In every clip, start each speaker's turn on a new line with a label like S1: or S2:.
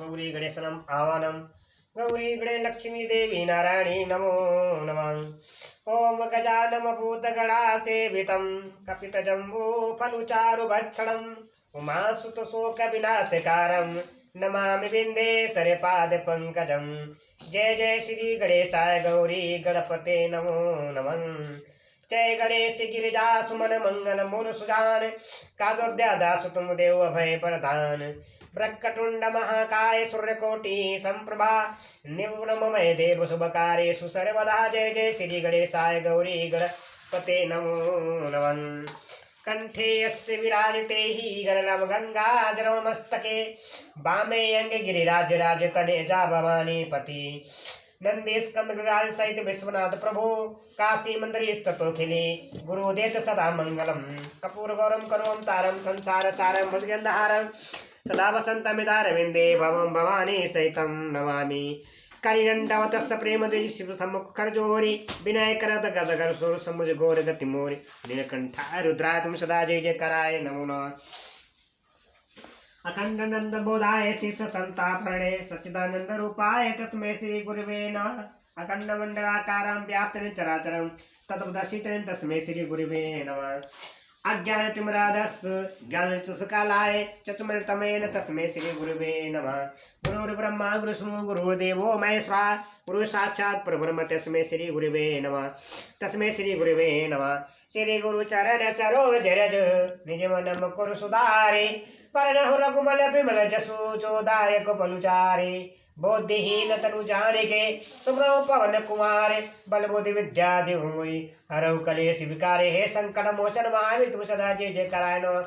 S1: गौरी गणेशनम आवानम गौरी गणे लक्ष्मी देवी नारायणी नमो नमः। ओम गजानम भूतगणा सेवितं कपितजम्बू फलुचारु भक्षणं उमासुत शोक विनाशकारं नमामि बिंदेश्वर पाद पंकजं। जय जय श्री गणेशाय गौरी गणपते नमो नमः। जय गणेश गिरिजा सुमन मंगल मूल सुजान कादोद्या दासु तुम देव अभय प्रदान। ब्रह्मटुंड महाकाय सूर्यकोटि संप्रभा निर्विघ्नमय देव शुभकार्येषु सर्वदा। जय जय श्री गणेशाय गौरी गणपते नमो नमः। कंठे यस्य विराजते हि गरलम गंगाजलमस्तके वामे अंगे गिरिराज राजतने जा भवानी पति। नंदी स्कंद गिरिराज सहित विश्वनाथ प्रभु काशी मंदिर स्तोखिले गुरुदेत सदा मंगलम। कपूर गौरम करोम तारम संसार सारम भुजगंधहारम सदा वसंतमिदारविंदे भवम भवानी सहितं नमामि। करिदंडवतस्स प्रेम देहि शिव सम्मुख करजोरी विनय करत गदगर सुर समुझ घोर गति मोरी। नीलकंठा रुद्राय तुम सदा जय जय कराय नमो नमः। अखंड नंद बोधाय शिष संतापरणे सच्चिदानंद रूपाय तस्मै श्री गुरुवे नमः। अखंड मंडलाकारं व्याप्तं चराचरं तत्पदर्शितं तस्मै श्री गुरुवे नमः। अज्ञानतिमिरान्धस्य ज्ञानशून्यकालाय चक्षुर्मृतमेन तस्मै श्री गुरुवे नमः। गुरुर्ब्रह्मा गुरुर्विष्णुः गुरुर्देवो महेश्वरः गुरु साक्षात् परब्रह्म तस्मै श्री गुरुवे नमः। तस्मै श्री गुरुवे नमः। श्री गुरु चरण सरोज रज निज मन मुकुर सुधारे परनहु रघुमल बिमल जसु जोदायक पलुचारे। बुद्धिहीन तनु जानिके सुब्रह्म पवन कुमार बल बुद्धि विद्या देहु मोहि हरहु कलेश विकारे। हे संकट मोचन महावीर तुम सदा जय जय कराय नमः।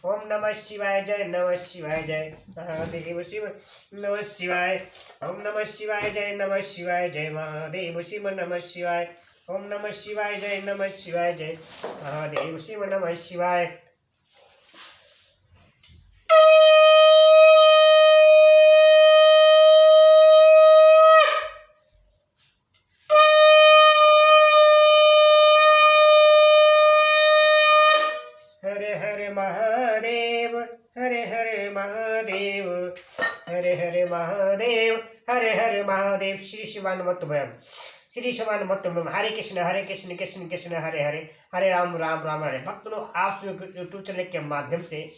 S1: ओम नमः शिवाय जय नमः शिवाय जय महादेव शिव नमः शिवाय। ओम नमः शिवाय जय नमः शिवाय जय महादेव शिव नमः शिवाय। ओम नमः शिवाय जय नमः शिवाय जय महादेव शिव नमः शिवाय। हरे हरे महादेव हरे हरे महादेव हरे हरे महादेव हरे हरे महादेव। श्री शिवानुमतुभ्यम श्री शिवानुमतुभ्यम। हरे कृष्ण कृष्ण कृष्ण हरे हरे हरे राम राम राम हरे। भक्तों, आप यूट्यूब चैनल के माध्यम से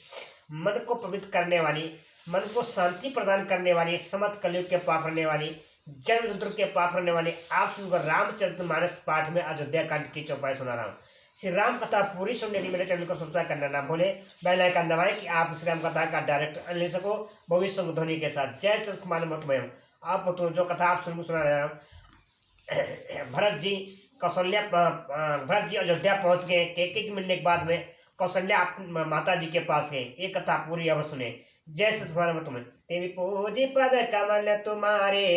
S1: मन को पवित्र करने वाली, मन को शांति प्रदान करने वाली, समस्त कलयुग के पाप करने वाली, जन्म रुद्र के पाप करने वाली आप रामचरितमानस पाठ में अयोध्या कांड की चौपाई सुना रहा हूँ। श्री राम कथा पूरी सुनने के लिए मेरे चैनल को सब्सक्राइब करना ना भूले, बेल आइकन दबाएं कि आप श्री राम कथा का डायरेक्ट ले सको भविष्य ध्वनि के साथ। जय श्री आप तो जो कथा आप सुना रहा हूँ। भरत जी अयोध्या पहुंच गए। एक मिलने के बाद में कौशल्या माता जी के पास गए। एक कथा पूरी अब सुने। जय श्री देवी पूजी पद कमल तुम्हारे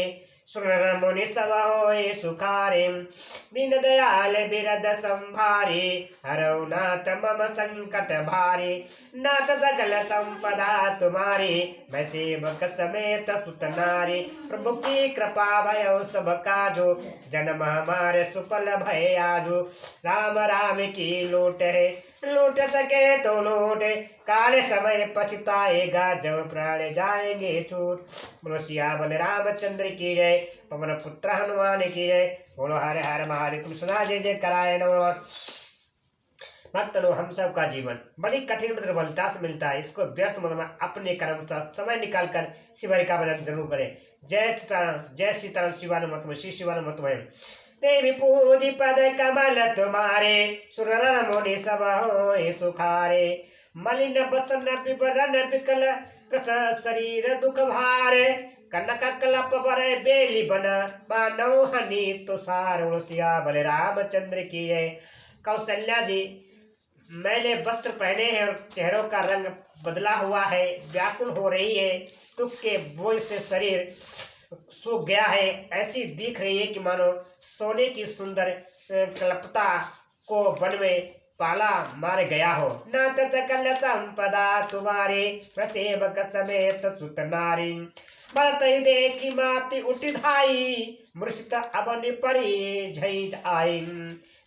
S1: सुनर मुनि सब होए सुखारे। दीन दयाल बिरद संभारे हरौ नाथ मम संकट भारे। नाथ सकल संपदा तुम्हारे मैं सेवक समेत सुत नारी। प्रभु की कृपा भयो सब काजो जन्म हमारे सुफल भय आजो। राम राम की लूट है लूट सके तो लूट काले समय पछताएगा जब प्राण जाएंगे छूट। बोलो सियावर रामचंद्र की जय पवन पुत्र हनुमान की जय। बोलो हर हर महादेव तुम सदा जय जय कराए नमः। भक्तों, हम सब का जीवन बड़ी कठिन दुर्बलता से मिलता है। इसको व्यर्थ मत अपने कर्म से समय निकाल कर शिवाय का भजन जरूर करें। जय सीताराम शिवानुमत श्री शिवानुमत। देवी पूजी पद कमल तुम्हारे सुरन मुनि सब होए सुखारे। मलिन बसन विवरण विकल प्रस शरीर दुख भारे। कनक कलप बरे बेली बन मानव हनी तुषार। सियावर रामचंद्र की जय। कौशल्या जी मैले वस्त्र पहने हैं और चेहरों का रंग बदला हुआ है, व्याकुल हो रही है, दुख के बोझ से शरीर सूख गया है, ऐसी दिख रही है कि मानो सोने की सुंदर कल्पता को वन में पाला मार गया हो। नाथ सकल संपदा तुम्हारे सेवक समेत सुत नारी। भरत देखी माति उठ धाई मृषित अवन परी झई आई।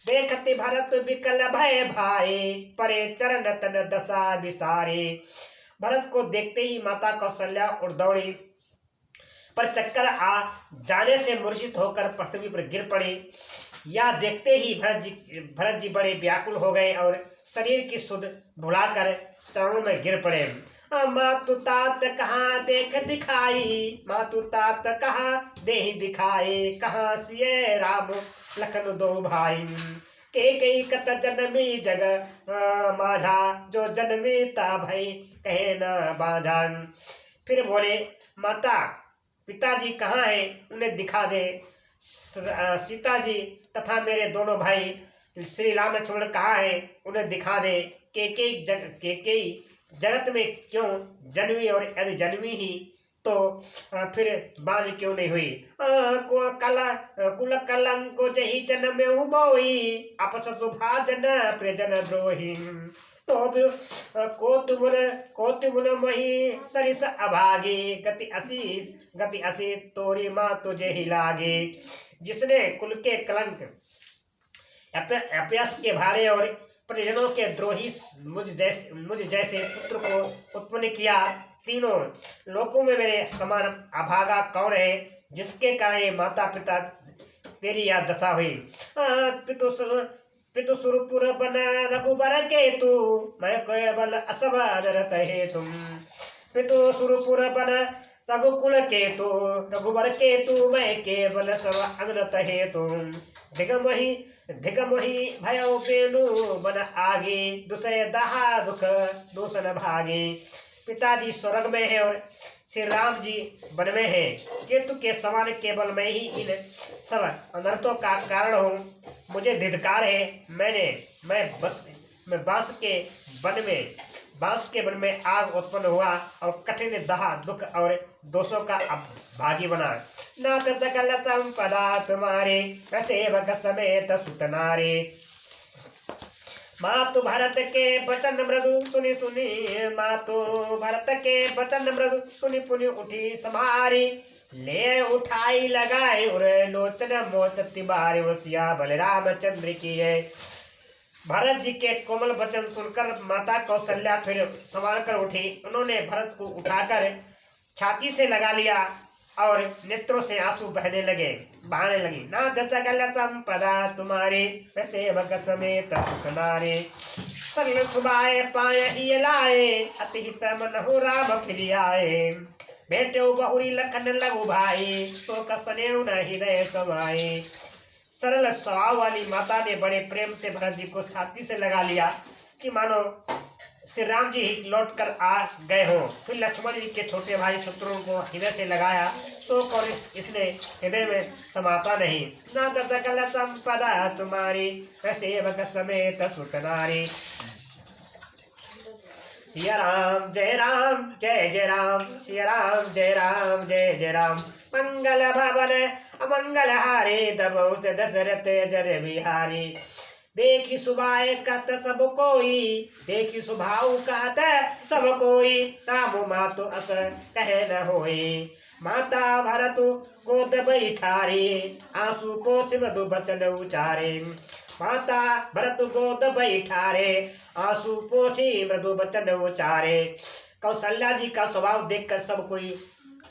S1: देखते भरत विकल भय भाई परे चरण तन दशा विसारे। भरत को देखते ही माता कौशल्या उठ दौड़ी पर चक्कर आ जाने से मूर्छित होकर पृथ्वी पर गिर पड़े। या देखते ही भरत जी बड़े व्याकुल हो गए और शरीर की सुध भुलाकर चरणों में गिर पड़े। मातु तात कहाँ देख दिखाई, मातु तात कहाँ देहि दिखाई, कहाँ सिए राम लखन दो भाई, के कई कत जन्मी जग माझा, जो जन्मी ता भई कहे न बाझा। फिर बोले माता पिताजी कहाँ है, उन्हें दिखा दे। सीता जी तथा मेरे दोनों भाई श्री राम लक्ष्मण कहाँ है, उन्हें दिखा दे। केकई जगत में क्यों जन्मी, और यदि जन्मी ही तो फिर बाझ क्यों नहीं हुई। कुल कलंको जही जन्म बोई, आपस सुभाजन प्रियजन द्रोही, तो कोतुमुन मही सरिस अभागी, गति असी तोरी माँ तुझे ही लागे। जिसने कुल के कलंक अपयश के भारे और परिजनों के द्रोही मुझ जैसे पुत्र को उत्पन्न किया, तीनों लोकों में मेरे समान अभागा कौन है, जिसके कारण माता पिता तेरी यह दशा हुई। पितु सुरपुर बन रघुबर के तू, मैं केवल असबादरत है तुम। पितु सुरपुर बन रघुकुल के तू, रघुबर के तू, मैं केवल सब अनरत है तुम। धिगमही भयो बेनु बन आगे, दुसय दहा दुख दूषण भागे। पिताजी स्वर्ग में है और श्री राम जी वन में है। केतु के समान केवल मैं ही इन सब अनर्थों का कारण हूँ। मुझे धिक्कार है। मैं बांस के वन में आग उत्पन्न हुआ और कठिन दाह दुख और दोषों का भागी बना। नाथ सकल संपदा तुम्हारे, सेवक समेत सुतनारे। मातु भरत के बचन मृदु सुनि सुनि, मातु भरत के बचन मृदु सुनि पुनि उठी समारी। ले उठाई लगाए उर लोचन मोच तिबारी, उसिया बलराम चंद्र की है। भरत जी के कोमल वचन सुनकर माता कौशल्या फिर संभाल कर उठी। उन्होंने भरत को उठाकर छाती से लगा लिया और नेत्रों से आंसू बहने लगी। नाथ सकल संपदा तुम्हारे, सेवक समेत सुतनारे। सरल सुबाए पाए ही लाए, अति हित मन हो राम खिलियाए। बेटे बहुरी लखन लघु भाई, सो कसनेउ न हृदय समाए। सरल स्वभाव वाली माता ने बड़े प्रेम से भरत जी को छाती से लगा लिया कि मानो श्री राम जी ही लौट कर आ गए हों। फिर लक्ष्मण जी के छोटे भाई शत्रुघ्न को हृदय से लगाया, शोक और इसने हृदय में समाता नहीं। नाथ सकल संपदा तुम्हारी, सेवक समेत सुतनारी। सिया राम जय राम जय जय राम, सिया राम जय राम जय जय राम। मंगल भवन अमंगल हारे, दबौ से दशरथ जर बिहारी। देखी सुभाए कहत सब कोई, देखी सुभाऊ कहत सब कोई। राम मातु अस कहे न होई, माता भरत गोद बैठारे। आंसू पोछ मृदु बचन उचारे, माता भरत गोद बैठारे। आंसू पोछी मृदु बचन उचारे। कौशल्या जी का स्वभाव देखकर सब कोई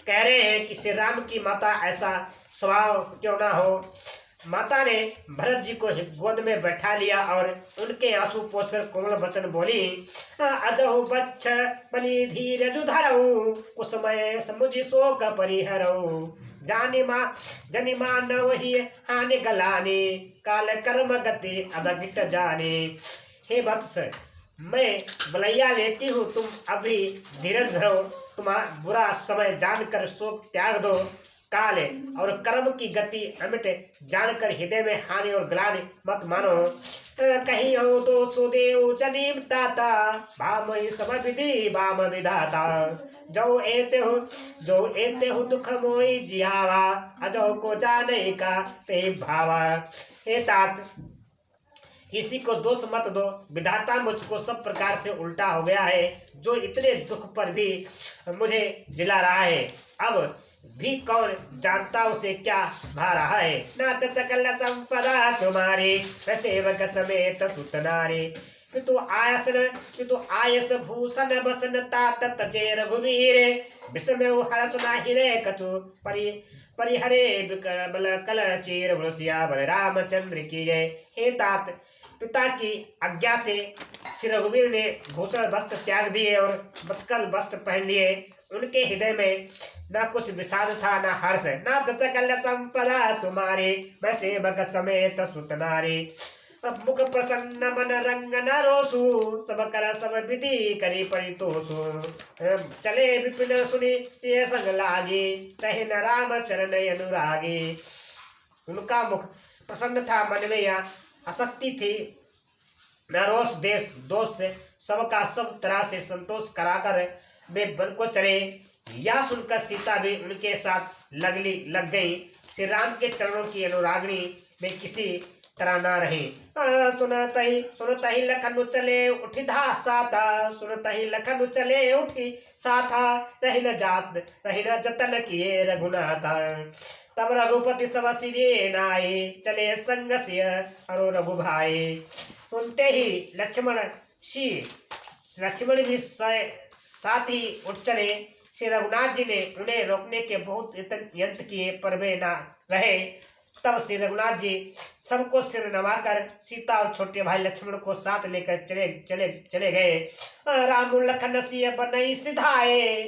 S1: कह रहे हैं कि श्री राम की माता ऐसा स्वभाव क्यों ना हो। माता ने भरत जी को गोद में बैठा लिया और उनके आंसू पोंछकर कोमल वचन बोली। अजहु बच्छ बलि धीरज धरऊ, कुसमय समुझि शोक परिहरऊ। जनि मानव ही हानि गलाने, काल कर्म गति अदगिट जाने। हे वत्स, मैं बलैया लेती हूँ, तुम अभी धीरज धरो। तुम्हारा बुरा समय जानकर शोक त्याग दो। काल और कर्म की गति अमिट जानकर हृदय में हानि और ग्लानि मत मानो। कहीं हो तो सुदेव जनीम ताता, भाम सब विधि भाम विधाता। जो एते हो दुख मोई जियावा, अजो को जाने का ते भावा। हे तात, किसी को दोष मत दो। विधाता मुझको सब प्रकार से उल्टा हो गया है, जो इतने दुख पर भी मुझे जिला रहा है। अब भी कौन जानता उसे क्या भा रहा है। नाथ सकल संपदा तुम्हारी, सेवक समेत सुतनारे। पितु आयस भूषण बसन तात तजे रघुवीर विषम हरत नाही रे कछु परिहरे बल कल चीर बलसिया बल रामचंद्र की जय। हे तात, पिता की आज्ञा से श्री रघुवीर ने भूषण वस्त्र त्याग दिए और बतकल वस्त्र पहन लिए। उनके हृदय में न कुछ विषाद था न हर्ष, न दशकल संपदा तुम्हारी, मैं सेवक समेत सुत नारी। मुख प्रसन्न मन रंग न रोसु, सब कर सब विधि करी परितोषु। चले विपिन सुनी सिय संग लागी, कहे न राम चरण अनुरागी। उनका मुख प्रसन्न था, मन में यह आसक्ति थी न रोष देश दोष से, सबका सब तरह से संतोष कराकर वे वन को चले। यह सुनकर सीता भी उनके साथ लग गई। श्री राम के चरणों की अनुरागनी में किसी तरह न रही। सुनत ही लखन चले उठी धासा था, सुनत ही लखन चले उठी साथा, रही न जतन किए रघुनाथ। तब रघुपति सब सिरे नाये, चले संग सिय हरो रघु भाई। सुनते ही लक्ष्मण भी साथ ही उठ चले। श्री रघुनाथ जी ने उन्हें रोकने के बहुत यत्न किए पर वे न रहे। तब श्री रघुनाथ जी सबको सिर नवाकर सीता और छोटे भाई लक्ष्मण को साथ लेकर चले गए। राम लखन सिय बनई सिधाए,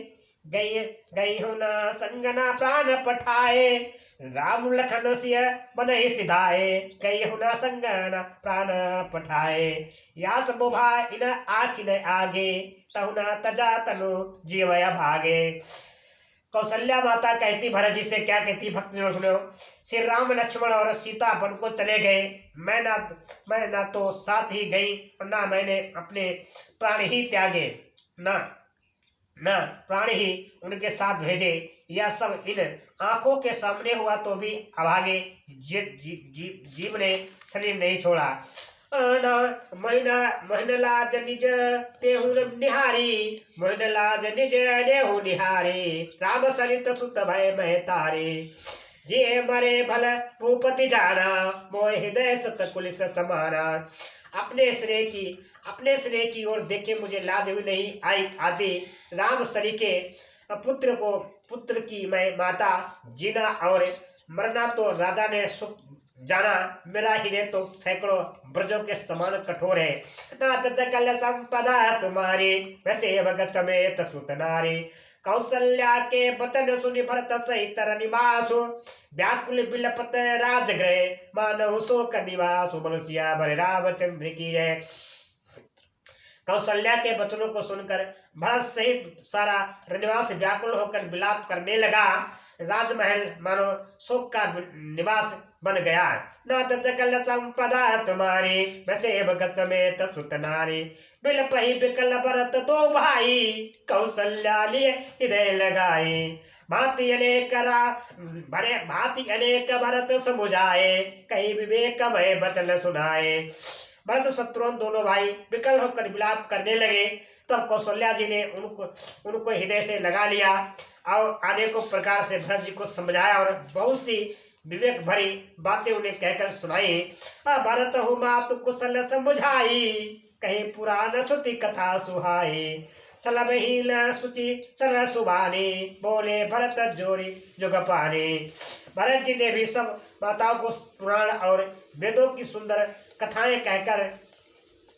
S1: गई हो न संगना प्राण पठाए। राम लखन सिय बनई सिधाए, गई हो न संगना प्राण पठाए। या सब भाई इन आखि न आगे, तहु न तजा तनु जीवय भागे। कौशल्या माता कहती भरत जी से, क्या कहती भक्तजनों सुनो। श्री राम लक्ष्मण और सीता वन को चले गए, मैं ना तो साथ ही गई और ना मैंने अपने प्राण ही त्यागे, ना प्राण ही उनके साथ भेजे। यह सब इन आंखों के सामने हुआ तो भी अभागे जीव ने शरीर नहीं छोड़ा। मोहनलाज निज देहु निहारी, मोहनलाज निज देहु निहारी। राम सरित सुत भय मह तारे, जे मरे भल भूपति जाना, मोह हृदय सत कुलिस समाना। अपने स्नेह की ओर देखे मुझे लाज भी नहीं आई आती। राम सरीखे पुत्र की मैं माता, जीना और मरना तो राजा ने सुख जाना। मेरा हृदय तो सैकड़ों ब्रजों के समान कठोर है। नाथ सकल संपदा तुम्हारी, वैसे भगत समेत सुत नारी। कौशल्या के बचन सुनि भरत सहित निवासु, व्याकुल बिलपत राजगृह, मानव शोक निवासु। मनुष्या बल रामचंद्र की जय। कौशल्या के वचनों को सुनकर भरत सहित सारा रनिवास व्याकुल होकर विलाप करने लगा। राजमहल मानो शोक का निवास बन गया। नाथ सकल संपदा तुम्हारी, वैसे भगत समेत सुत नारी। बिलपहि बिकल भरत दो भाई, कौशल्या लिए हृदय लगाई। भांति अनेक भरत समुझाए, कहीं विवेक भय बचन सुनाए। भरत शत्रुघ्न दोनों भाई विकल होकर विलाप करने लगे। तब कौशल्या जी ने उनको हृदय से लगा लिया और अनेकों प्रकार से भरत जी को समझाया और बहुत सी विवेक भरी बातें उन्हें कहकर सुनाई। भरत हूँ मातु कुशल समझाई, कहीं पुराण श्रुति कथा सुहाई। चलबहीन सुचि सरल सुबानी, बोले भरत जोरी जुग पानी। भरत जी ने भी सब माताओं को पुराण और वेदों की सुंदर कथाएं कहकर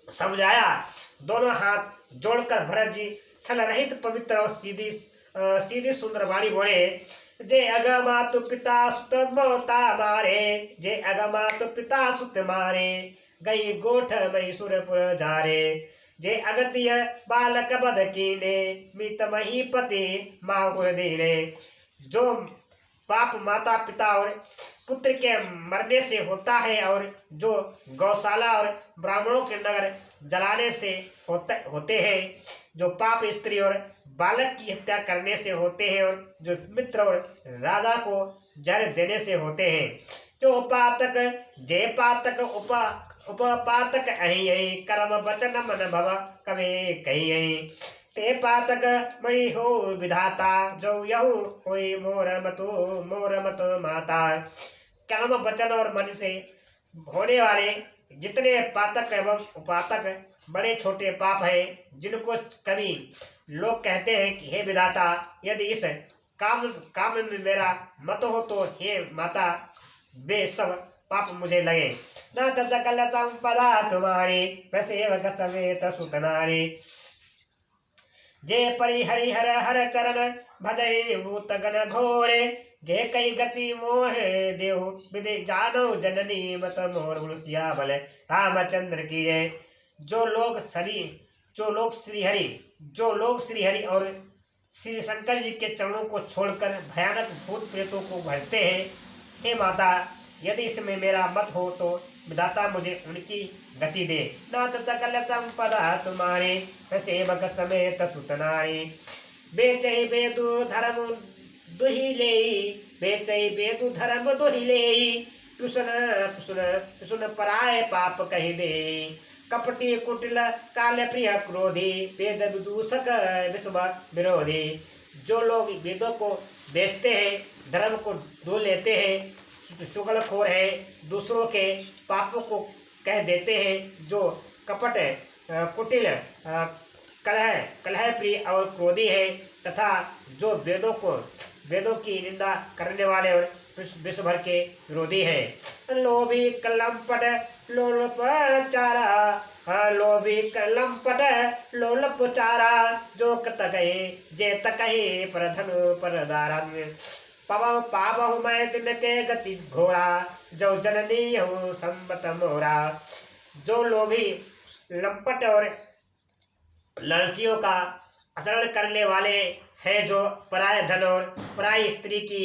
S1: समझाया। दोनों हाथ जोड़कर भरत जी छल रहित पवित्र और सीधी सुंदर वाणी बोले। जे अगमातु पिता सुत मोता मारे, जे अगमातु पिता सुत मारे। गई गोठ मई सुरपुर जारे, जे अगतिय बालक बध कीने। मित मही पति माहुर दीने। जो पाप माता पिता और पुत्र के मरने से होता है और जो गौशाला और ब्राह्मणों के नगर जलाने से होते हैं, जो पाप स्त्री और बालक की हत्या करने से होते हैं और जो मित्र और राजा को जहर देने से होते हैं। जो पातक जे पातक उपपातक अहि, कर्म वचन मन भव कवे कही। ते पातक मई हो विधाता, जो यहु होई मोर मतो माता। कर्म वचन और मन से होने वाले जितने पातक एवं उपातक बड़े छोटे पाप है, जिनको कभी लोग कहते हैं कि हे विधाता, यदि इस काम में मेरा मत हो तो हे माता वे सब पाप मुझे लगे। न सकल संपदा तुम्हारी वैसे समेत सुतनारी। जे परि हरि हर हर चरण भजई भूत गण घोरे। जे कई गति मोह देव विदे जानो जननी मत मोर मुलसिया बल रामचंद्र की जय। जो लोग श्री हरि और श्री शंकर जी के चरणों को छोड़कर भयानक भूत प्रेतों को भजते हैं, हे माता, यदि इसमें मेरा मत हो तो विधाता मुझे उनकी गति दे। नाथ सकल संपदा तुम्हारी सेवक समेत सुतनारी। बेचई बेदु धर्म दुहिले, बेचई बेदु धर्म दुहिले। सुन पराय पाप कहि दे। कपटी कुटिल काल प्रिय क्रोधी, वेद विदूषक विश्व विरोधी। जो लोग वेदों को बेचते हैं, धर्म को डो लेते हैं, चुगलखोर है, दूसरों के पापों को कह देते हैं, जो कपट कुटिल कलह प्रिय और क्रोधी है, तथा जो वेदों की निंदा करने वाले और विश्व भर के विरोधी है। लोभी कलमपट लोलपचारा। जो कहे जे तकहे पर धनु पर दारंग। पावहु मैं दिन के गति घोरा, जो जननी हूँ संबत मोरा। जो लोभी लंपट और लालचियों का आचरण करने वाले हैं, जो पराय धन और पराई स्त्री की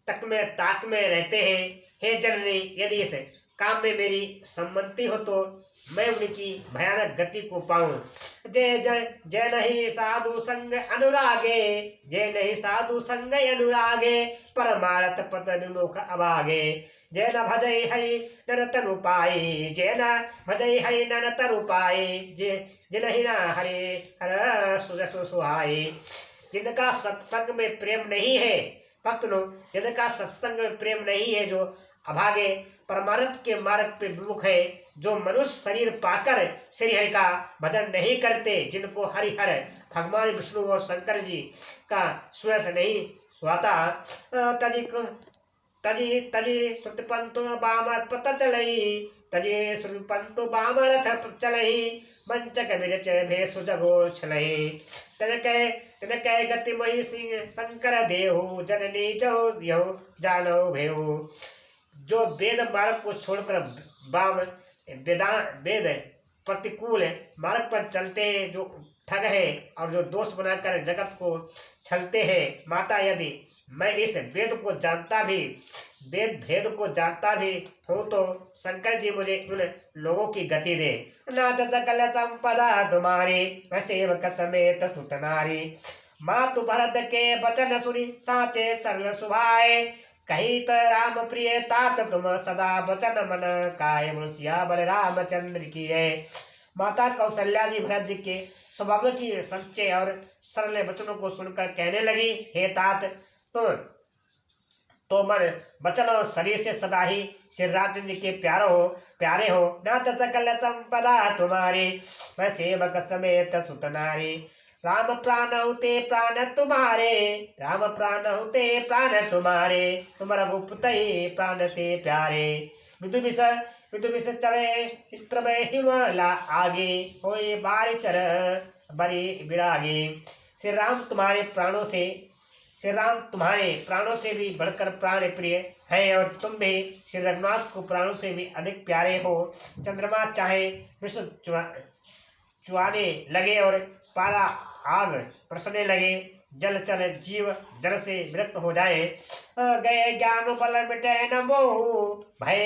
S1: ताक में रहते हैं, हे जननी, यदि इस काम में मेरी सम्मति हो तो मैं उनकी भयानक गति को पाऊं। जय नहीं साधु संग अनुरागे, जय नहीं साधु संग अनुरागे। परमारथ पद विमुख अभागे। जय न भजई हरि नर तनु पाई, जय न भजई हरि नर तनु पाई। जय नहीं न हरि हर सुहाई। जिनका सत्संग में प्रेम नहीं है, भक्त लोग जिनका सत्संग में प्रेम नहीं है, जो अभागे परमार्थ के मार्ग पे विमुख है, जो मनुष्य शरीर पाकर श्री हरि का भजन नहीं करते, जिनको हरिहर भगवान विष्णु और शंकर जी का सुयस नहीं सुहाता। तजी श्रुतिपंतो बाम पत चलई, तजी श्रुतिपंतो बाम रथ चलई। मंचक विरच भेषु जगो छलई। तिनकै गति मही सिंह शंकर देहु, जननी जहो यहो जानो भेहु। जो वेद मार्ग को छोड़कर वेद प्रतिकूल मार्ग पर चलते हैं, जो ठग है और जो दोष बनाकर जगत को छलते हैं, माता, यदि मैं इस वेद भेद को जानता भी हूँ तो शंकर जी मुझे उन लोगों की गति दे। नाथ सकल संपदा तुम्हारी सेवक समेत सुतनारी। मातु भरत के वचन सुनी साचे सरल सुभाए। कही त राम प्रिय तात तुम सदा वचन मन काय। मुलसिया बल रामचंद्र की है। माता कौशल्या जी भरत जी के स्वभाव की सच्चे और सरल वचनों को सुनकर कहने लगी, हे तात, तो मन वचन और शरीर से सदा ही श्री राम जी के प्यारे हो। नाथ सकल संपदा तुम्हारी मैं सेवक समेत सुतनारी। राम प्राण होते प्राण तुम्हारे, राम प्राण होते प्राण तुम्हारे। तुम रघुपत प्राण ते प्यारे। विदु विष चढ़े स्त्र में हिमला आगे, होए बारी चर बरी विरागे। श्री राम तुम्हारे प्राणों से भी बढ़कर प्राण प्रिय है, और तुम भी श्री रघुनाथ को प्राणों से भी अधिक प्यारे हो। चंद्रमा चाहे विश्व चुआने लगे और पाला आग प्रसने लगे, जल चल जीव जल से विरक्त हो जाए। गए ज्ञान बल मिटे न मोह, भय